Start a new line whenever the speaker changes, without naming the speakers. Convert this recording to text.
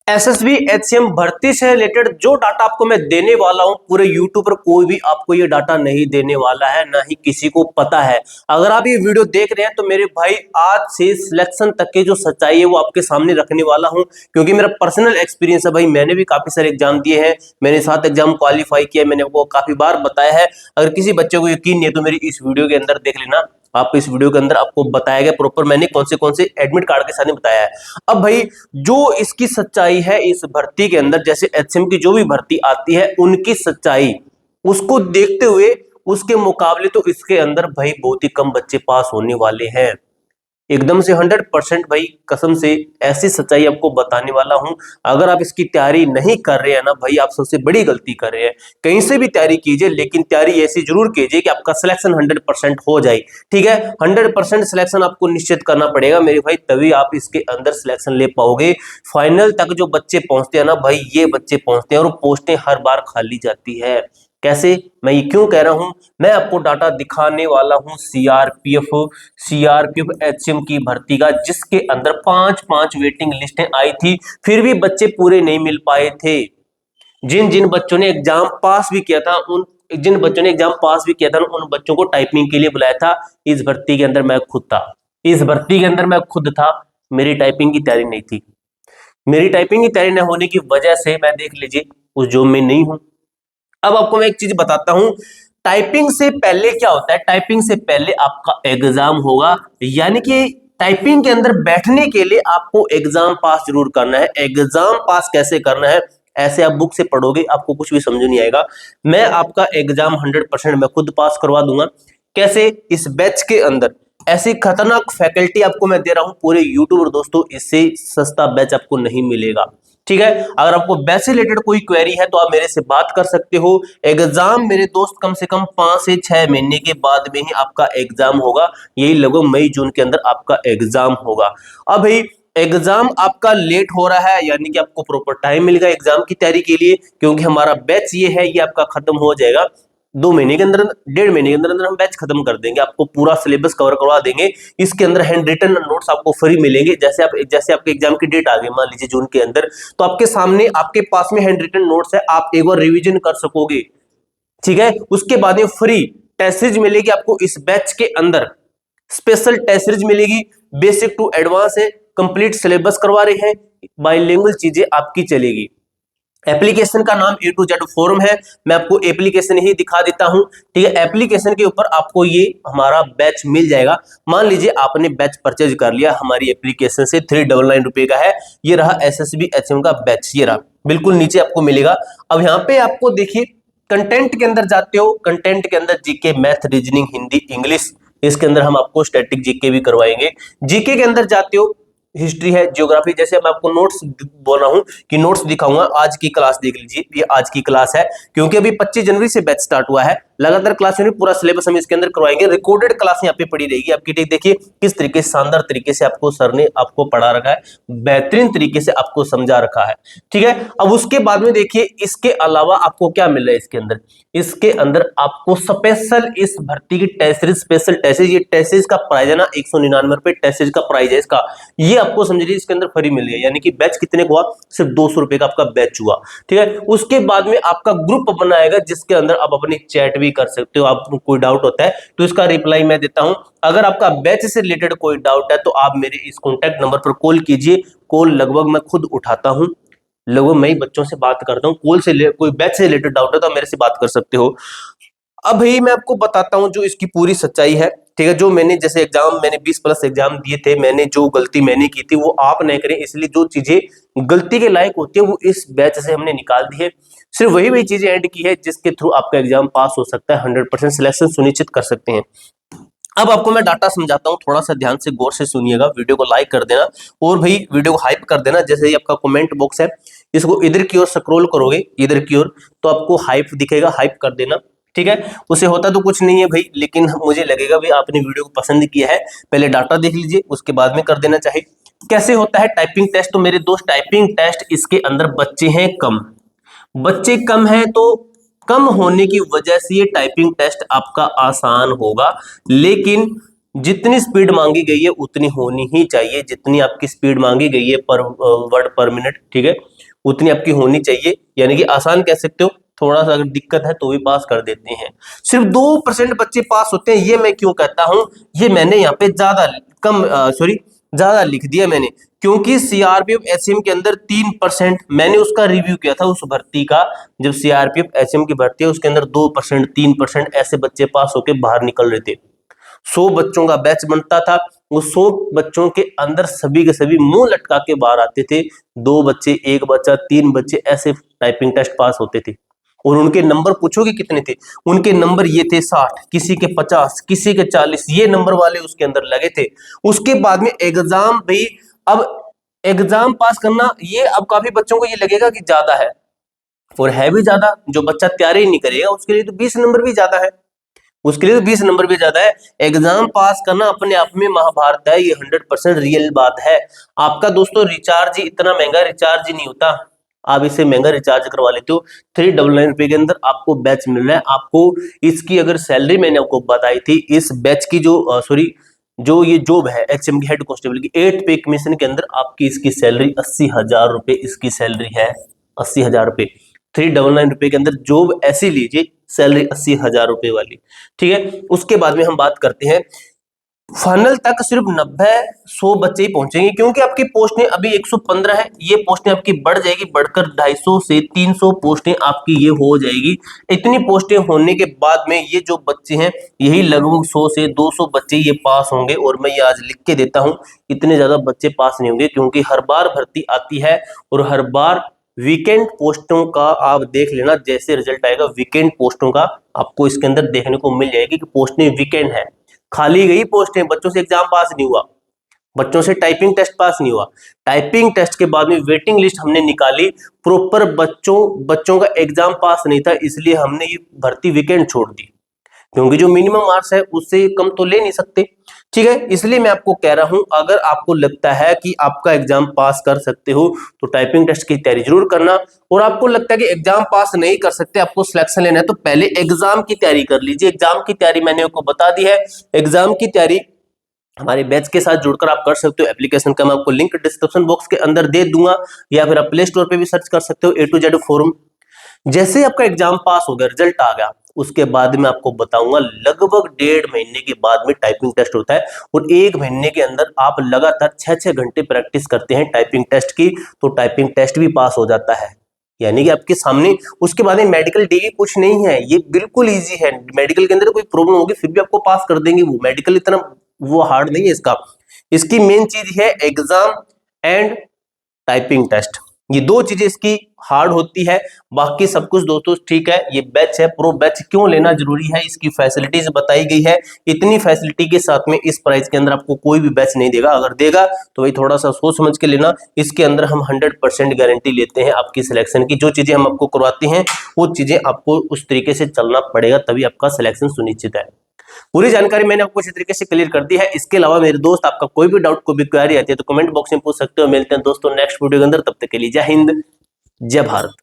SSB HCM भर्ती से related जो डाटा आपको मैं देने वाला हूं, पूरे यूट्यूब पर कोई भी आपको ये डाटा नहीं देने वाला है, ना ही किसी को पता है। अगर आप ये वीडियो देख रहे हैं तो मेरे भाई आज से सिलेक्शन तक की जो सच्चाई है वो आपके सामने रखने वाला हूं, क्योंकि मेरा पर्सनल एक्सपीरियंस है भाई। मैंने भी काफी सारे एग्जाम दिए हैं, मैंने 7 एग्जाम क्वालिफाई किया, मैंने आपको काफी बार बताया है। अगर किसी बच्चे को यकीन नहीं है तो मेरी इस वीडियो के अंदर देख लेना। आप इस वीडियो के अंदर आपको बताया गया प्रॉपर, मैंने कौन से एडमिट कार्ड के साथ बताया है। अब भाई जो इसकी सच्चाई है इस भर्ती के अंदर, जैसे एचसीएम की जो भी भर्ती आती है उनकी सच्चाई उसको देखते हुए उसके मुकाबले तो इसके अंदर भाई बहुत ही कम बच्चे पास होने वाले हैं। एकदम से 100% भाई कसम से ऐसी सच्चाई आपको बताने वाला हूं। अगर आप इसकी तैयारी नहीं कर रहे हैं ना भाई, आप सबसे बड़ी गलती कर रहे हैं। कहीं से भी तैयारी कीजिए, लेकिन तैयारी ऐसी जरूर कीजिए कि आपका सिलेक्शन 100% हो जाए। ठीक है, 100% सिलेक्शन आपको निश्चित करना पड़ेगा मेरे भाई, तभी आप इसके अंदर सिलेक्शन ले पाओगे। फाइनल तक जो बच्चे पहुंचते हैं ना भाई, ये बच्चे पहुंचते हैं और पोस्टें हर बार खाली जाती है। कैसे, मैं ये क्यों कह रहा हूं, मैं आपको डाटा दिखाने वाला हूं सीआरपीएफ एचएम की भर्ती का, जिसके अंदर 5-5 वेटिंग लिस्टें आई थी, फिर भी बच्चे पूरे नहीं मिल पाए थे। जिन जिन बच्चों ने एग्जाम पास भी किया था उन बच्चों को टाइपिंग के लिए बुलाया था। इस भर्ती के अंदर मैं खुद था, मेरी टाइपिंग की तैयारी नहीं थी। मेरी टाइपिंग की तैयारी न होने की वजह से मैं देख लीजिए उस जॉब में नहीं हूं। अब आपको मैं एक चीज बताता हूं, टाइपिंग से पहले क्या होता है। टाइपिंग से पहले आपका एग्जाम होगा, यानी कि टाइपिंग के अंदर बैठने के लिए आपको एग्जाम पास जरूर करना है। एग्जाम पास कैसे करना है, ऐसे आप बुक से पढ़ोगे आपको कुछ भी समझ नहीं आएगा। मैं आपका एग्जाम 100% मैं खुद पास करवा दूंगा। कैसे, इस बैच के अंदर ऐसी खतरनाक फैकल्टी आपको मैं दे रहा हूं पूरे यूट्यूब, और दोस्तों इससे सस्ता बैच आपको नहीं मिलेगा। ठीक है, अगर आपको बैच से रिलेटेड कोई क्वेरी है तो आप मेरे से बात कर सकते हो। एग्जाम मेरे दोस्त कम से कम 5 से 6 महीने के बाद में ही आपका एग्जाम होगा, यही लगभग मई जून के अंदर आपका एग्जाम होगा। अब भाई एग्जाम आपका लेट हो रहा है, यानी कि आपको प्रॉपर टाइम मिलेगा एग्जाम की तैयारी के लिए, क्योंकि हमारा बैच ये है, ये आपका खत्म हो जाएगा 2 महीने के अंदर, 1.5 महीने के अंदर अंदर हम बैच खत्म कर देंगे, आपको पूरा सिलेबस कवर करवा देंगे। इसके अंदर हैंड रिटन नोट्स आपको फ्री मिलेंगे। जैसे आपके एग्जाम की डेट आ गई मान लीजिए जून के अंदर, तो आपके सामने आपके पास में हैंड रिटन नोट्स है, आप एक बार रिवीजन कर सकोगे। ठीक है, उसके बाद में फ्री टेस्ट सीरीज मिलेगी आपको इस बैच के अंदर। स्पेशल टेस्ट सीरीज मिलेगी, बेसिक टू एडवांस है, कंप्लीट सिलेबस करवा रहे हैं, बाइलिंगुअल चीजें आपकी चलेगी। एप्लीकेशन का नाम A to Z फॉर्म है, मैं आपको एप्लीकेशन ही दिखा देता हूं। ठीक है, एप्लीकेशन के ऊपर आपको ये हमारा बैच मिल जाएगा। मान लीजिए आपने बैच परचेज कर लिया हमारी एप्लीकेशन से, 399 रुपए का है। ये रहा एसएसबी एचएम का बैच, ये रहा बिल्कुल नीचे आपको मिलेगा। अब यहाँ पे आपको देखिए कंटेंट के अंदर जाते हो, कंटेंट के अंदर GK, math, reasoning, Hindi, English, इसके अंदर हम आपको स्टैटिक जीके भी करवाएंगे। जीके के अंदर जाते हो, हिस्ट्री है, ज्योग्राफी, जैसे मैं आपको नोट्स बोल रहा हूं कि नोट्स दिखाऊंगा। आज की क्लास देख लीजिए, ये आज की क्लास है, क्योंकि अभी 25 जनवरी से बैच स्टार्ट हुआ है। लगातार क्लास में पूरा सिलेबस हम इसके अंदर करवाएंगे। रिकॉर्डेड क्लास यहाँ पे पड़ी रहेगी आपकी। देखिए किस तरीके से, शानदार तरीके से आपको सर ने आपको पढ़ा रखा है, बेहतरीन तरीके से आपको समझा रखा है। ठीक है, अब उसके बाद में देखिए इसके अलावा आपको क्या मिल रहा है इसके अंदर। इसके अंदर आपको स्पेशल इस भर्ती की test series, special test series, ये टेस्ट सीरीज का प्राइस है ना 199 रुपए टेस्ट सीरीज का प्राइस है इसका। ये आपको समझिए इसके अंदर फ्री मिल गया, यानी कि बैच कितने का हुआ, सिर्फ 200 रुपए का आपका बैच हुआ। ठीक है, उसके बाद में आपका ग्रुप बनाएगा जिसके अंदर आप अपनी चैट भी कर सकते हो। आपको कोई डाउट होता है तो इसका रिप्लाई मैं देता हूं। अगर आपका बैच से रिलेटेड कोई डाउट है तो आप मेरे इस कॉन्टैक्ट नंबर पर कॉल कीजिए। कॉल लगभग मैं खुद उठाता हूं, लगभग मैं ही बच्चों से बात करता हूं। कॉल से कोई बैच से रिलेटेड डाउट है तो आप मेरे से बात कर सकते हो। अब भाई मैं आपको बताता हूं जो इसकी पूरी सच्चाई है। ठीक है, जो मैंने जैसे एग्जाम, मैंने 20+ एग्जाम दिए थे, मैंने जो गलती मैंने की थी वो आप नहीं करें, इसलिए जो चीजें गलती के लायक होती है वो इस बैच से हमने निकाल दी है। सिर्फ वही चीजें ऐड की है जिसके थ्रू आपका एग्जाम पास हो सकता है, 100% सिलेक्शन सुनिश्चित कर सकते हैं। अब आपको मैं डाटा समझाता हूं, थोड़ा सा ध्यान से गौर से सुनिएगा। वीडियो को लाइक कर देना और भाई वीडियो को हाइप कर देना। जैसे ही आपका कमेंट बॉक्स है, इसको इधर की ओर स्क्रॉल करोगे, इधर की ओर, तो आपको हाइप दिखेगा, हाइप कर देना। ठीक है, उसे होता तो कुछ नहीं है भाई, लेकिन मुझे लगेगा भी आपने वीडियो को पसंद किया है। पहले डाटा देख लीजिए, उसके बाद में कर देना चाहे। कैसे होता है टाइपिंग टेस्ट, तो मेरे दोस्त टाइपिंग टेस्ट इसके अंदर बच्चे हैं कम, बच्चे कम हैं, तो कम होने की वजह से ये टाइपिंग टेस्ट आपका आसान होगा। लेकिन जितनी स्पीड मांगी गई है उतनी होनी ही चाहिए, जितनी आपकी स्पीड मांगी गई है पर वर्ड पर मिनट। ठीक है, उतनी आपकी होनी चाहिए, यानी कि आसान कह सकते हो, थोड़ा सा अगर दिक्कत है तो भी पास कर देते हैं। सिर्फ 2% बच्चे पास होते हैं, ये मैं क्यों कहता हूं, ये मैंने यहाँ पे ज्यादा लिख दिया मैंने, क्योंकि सीआरपीएफ एसएम के अंदर 3%, मैंने उसका रिव्यू किया था उस भर्ती का, जब सीआरपीएफ एसएम की भर्ती है उसके अंदर 2% 3% ऐसे बच्चे पास होके बाहर निकल रहे थे। 100 बच्चों का बैच बनता था, वो 100 बच्चों के अंदर सभी के सभी मुंह लटका के बाहर आते थे, 2 बच्चे, 1 बच्चा, 3 बच्चे ऐसे टाइपिंग टेस्ट पास होते थे। और उनके नंबर पूछोगे कितने थे, उनके नंबर ये थे 60, किसी के 50, किसी के 40, ये नंबर वाले उसके अंदर लगे थे। उसके बाद में एग्जाम भी, अब एग्जाम पास करना ये अब काफी बच्चों को ये लगेगा कि ज्यादा है, और है भी ज्यादा, जो बच्चा तैयारी नहीं करेगा उसके लिए तो 20 नंबर भी ज्यादा है, उसके लिए तो 20 नंबर भी ज्यादा है। एग्जाम पास करना अपने आप में महाभारत है, ये 100% रियल बात है। आपका दोस्तों रिचार्ज ही इतना महंगा रिचार्ज ही नहीं होता, आप इसे महंगा रिचार्ज करवा लेते हो। 399 रुपए के अंदर आपको बैच मिल रहा है। आपको इसकी अगर सैलरी मैंने आपको बताई थी, इस बैच की जो जो ये जॉब है एचएम की हेड कांस्टेबल की 8 पे कमीशन के अंदर आपकी इसकी सैलरी 80,000 रुपए इसकी सैलरी है, 80,000 रुपए। 399 रुपए के अंदर जॉब ऐसी लीजिए, सैलरी 80,000 रुपए वाली, ठीक है। उसके बाद में हम बात करते हैं, फाइनल तक सिर्फ 90-100 बच्चे ही पहुंचेंगे, क्योंकि आपकी पोस्टें अभी 115 है, ये पोस्टें आपकी बढ़ जाएगी, बढ़कर 250 से 300 पोस्टें आपकी ये हो जाएगी। इतनी पोस्टें होने के बाद में ये जो बच्चे हैं, यही लगभग 100 से 200 बच्चे ये पास होंगे। और मैं ये आज लिख के देता हूं, इतने ज्यादा बच्चे पास नहीं होंगे, क्योंकि हर बार भर्ती आती है और हर बार वीकेंड पोस्टों का आप देख लेना, जैसे रिजल्ट आएगा वीकेंड पोस्टों का आपको इसके अंदर देखने को मिल जाएगी कि पोस्टें वीकेंड है, खाली गई पोस्टें, बच्चों से एग्जाम पास नहीं हुआ, बच्चों से टाइपिंग टेस्ट पास नहीं हुआ। टाइपिंग टेस्ट के बाद में वेटिंग लिस्ट हमने निकाली, प्रॉपर बच्चों का एग्जाम पास नहीं था, इसलिए हमने ये भर्ती वीकेंड छोड़ दी, क्योंकि जो मिनिमम मार्क्स है उससे कम तो ले नहीं सकते, ठीक है। इसलिए मैं आपको कह रहा हूं, अगर आपको लगता है कि आपका एग्जाम पास कर सकते हो तो टाइपिंग टेस्ट की तैयारी जरूर करना, और आपको लगता है कि एग्जाम पास नहीं कर सकते, आपको सिलेक्शन लेना है, तो पहले एग्जाम की तैयारी कर लीजिए। एग्जाम की तैयारी मैंने आपको बता दी है, एग्जाम की तैयारी हमारे बैच के साथ जुड़कर आप कर सकते हो। एप्लीकेशन का मैं आपको लिंक डिस्क्रिप्शन बॉक्स के अंदर दे दूंगा, या फिर आप प्ले स्टोर पे भी सर्च कर सकते हो A to Z फोरम। जैसे ही आपका एग्जाम पास हो गया, रिजल्ट आ गया, उसके बाद मैं आपको बताऊंगा, लगभग 1.5 महीने के बाद में टाइपिंग टेस्ट होता है, और 1 महीने के अंदर आप लगातार 6-6 घंटे प्रैक्टिस करते हैं टाइपिंग टेस्ट की, तो टाइपिंग टेस्ट भी पास हो जाता है, यानी कि आपके सामने। उसके बाद में मेडिकल डीवी कुछ नहीं है, ये बिल्कुल इजी है, मेडिकल के अंदर कोई प्रॉब्लम होगी फिर भी आपको पास कर देंगे, वो मेडिकल इतना वो हार्ड नहीं है इसका। इसकी मेन चीज है एग्जाम एंड टाइपिंग टेस्ट, ये 2 चीजें इसकी हार्ड होती है, बाकी सब कुछ दोस्तों ठीक है। ये बैच है, प्रो बैच क्यों लेना जरूरी है, इसकी फैसिलिटीज बताई गई है। इतनी फैसिलिटी के साथ में इस प्राइस के अंदर आपको कोई भी बैच नहीं देगा, अगर देगा तो भाई थोड़ा सा सोच समझ के लेना। इसके अंदर हम 100% गारंटी लेते हैं आपकी सिलेक्शन की, जो चीजें हम आपको करवाते हैं वो चीजें आपको उस तरीके से चलना पड़ेगा, तभी आपका सिलेक्शन सुनिश्चित है। पूरी जानकारी मैंने आपको इसी तरीके से क्लियर कर दी है। इसके अलावा मेरे दोस्त आपका कोई भी डाउट, कोई भी क्वेरी आती है तो कमेंट बॉक्स में पूछ सकते हो। मिलते हैं दोस्तों नेक्स्ट वीडियो के अंदर, तब तक के लिए जय हिंद, जय भारत।